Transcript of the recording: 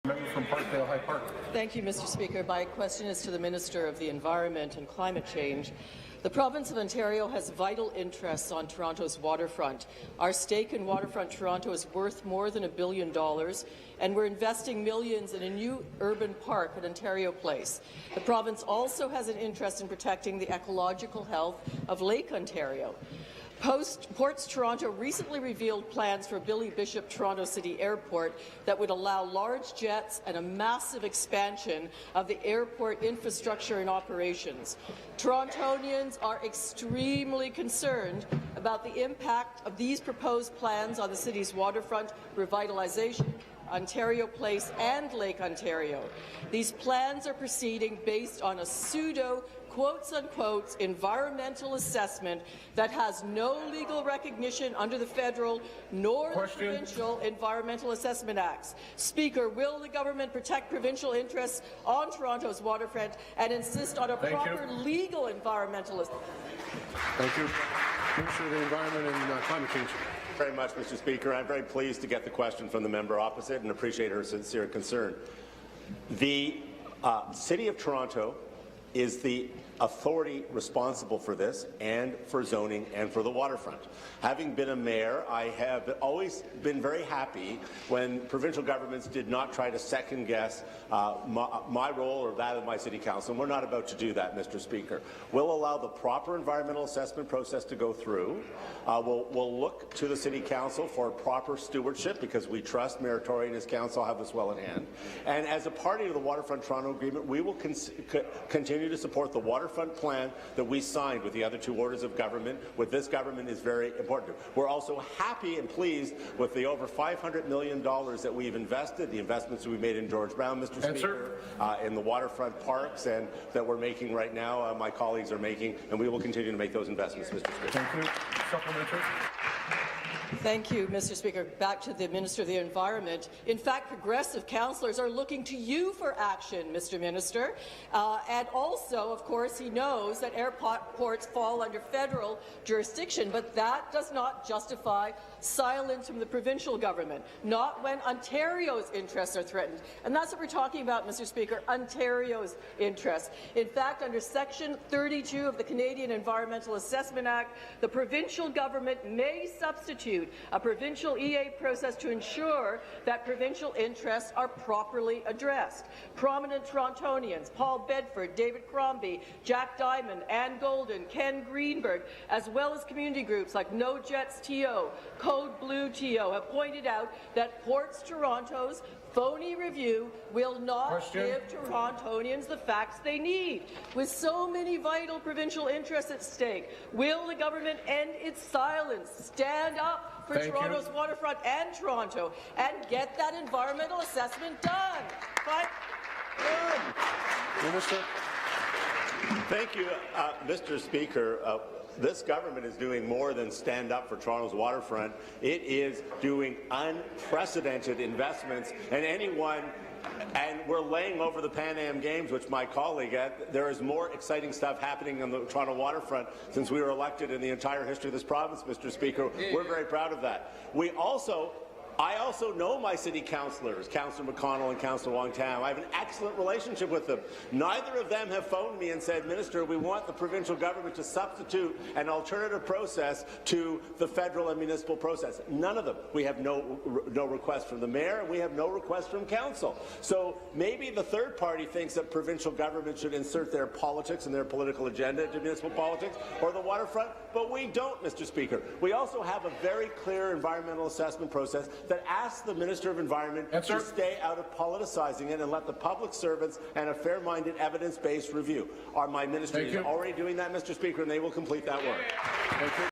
Member from Parkdale High Park. Thank you, Mr. Speaker. My question is to the Minister of the Environment and Climate Change. The province of Ontario has vital interests on Toronto's waterfront. Our stake in Waterfront Toronto is worth more than $1 billion, and we're investing millions in a new urban park at Ontario Place. The province also has an interest in protecting the ecological health of Lake Ontario. Ports Toronto recently revealed plans for Billy Bishop Toronto City Airport that would allow large jets and a massive expansion of the airport infrastructure and operations. Torontonians are extremely concerned about the impact of these proposed plans on the city's waterfront revitalization, Ontario Place and Lake Ontario. These plans are proceeding based on a pseudo quotes-unquote environmental assessment that has no legal recognition under the federal nor the provincial Environmental Assessment Acts. Speaker, will the government protect provincial interests on Toronto's waterfront and insist on a proper legal environmental assessment? Thank you. Minister of the Environment and Climate Change. Very much, Mr. Speaker. I'm very pleased to get the question from the member opposite and appreciate her sincere concern. The City of Toronto is the authority responsible for this and for zoning and for the waterfront. Having been a mayor, I have always been very happy when provincial governments did not try to second-guess my role or that of my city council, and we're not about to do that, Mr. Speaker. We'll allow the proper environmental assessment process to go through. We'll look to the city council for proper stewardship because we trust Mayor Tory and his council have this well in hand. And as a party to the Waterfront Toronto Agreement, we will continue to support the waterfront plan that we signed with the other two orders of government. With this government is very important. We're also happy and pleased with the over $500 million that we've invested, the investments that we made in George Brown, Mr. Speaker, in the waterfront parks, and that we're making right now, my colleagues are making, and we will continue to make those investments, Mr. Speaker. Thank you. Supplementary. Thank you, Mr. Speaker. Back to the Minister of the Environment. In fact, progressive councillors are looking to you for action, Mr. Minister. And also, of course, he knows that airports fall under federal jurisdiction, but that does not justify silence from the provincial government, not when Ontario's interests are threatened. And that's what we're talking about, Mr. Speaker, Ontario's interests. In fact, under Section 32 of the Canadian Environmental Assessment Act, the provincial government may substitute a provincial EA process to ensure that provincial interests are properly addressed. Prominent Torontonians, Paul Bedford, David Crombie, Jack Diamond, Ann Golden, Ken Greenberg, as well as community groups like No Jets TO, Code Blue TO, have pointed out that Ports Toronto's phony review will not give Torontonians the facts they need. With so many vital provincial interests at stake, will the government end its silence, stand up for Toronto's waterfront and Toronto, and get that environmental assessment done? Minister. Thank you, Mr. Speaker. This government is doing more than stand up for Toronto's waterfront. It is doing unprecedented investments, and we're laying over the Pan Am Games, which my colleague had. There is more exciting stuff happening on the Toronto waterfront since we were elected in the entire history of this province, Mr. Speaker. We're very proud of that. I also know my city councillors, Councillor McConnell and Councillor Wong Tam. I have an excellent relationship with them. Neither of them have phoned me and said, Minister, we want the provincial government to substitute an alternative process to the federal and municipal process. None of them. We have no request from the mayor, and we have no request from council. So maybe the third party thinks that provincial government should insert their politics and their political agenda into municipal politics or the waterfront, but we don't, Mr. Speaker. We also have a very clear environmental assessment process that asks the Minister of Environment to stay out of politicizing it and let the public servants and a fair-minded, evidence-based review. My ministry is already doing that, Mr. Speaker, and they will complete that work.